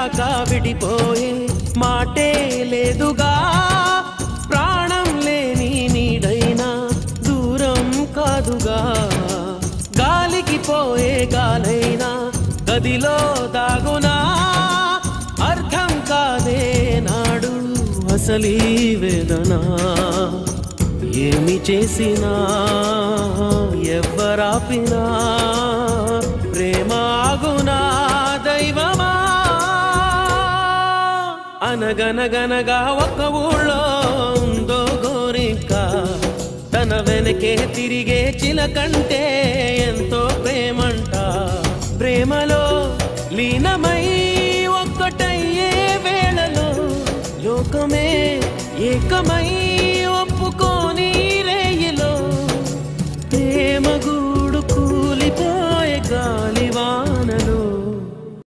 దాకా విడిపోయే మాటే లేదుగా ప్రాణం లేని నీడైనా దూరం కాదుగా గాలికి పోయే గాలైనా గదిలో దాగునా అర్థం కాదే నాడు అసలీ వేదన ఏమి చేసినా ఎవ్వరాపినా ప్రేమ ఆగునా దైవమా అనగనగనగా ఒక ఊళ్ళో ఉందో గోరింక తన వెనకే తిరిగే చిలకంటే ఎంతో ప్రేమంట ప్రేమలో లీనమై ఒక్కటయ్యే వేళలో లోకమే ఏకమై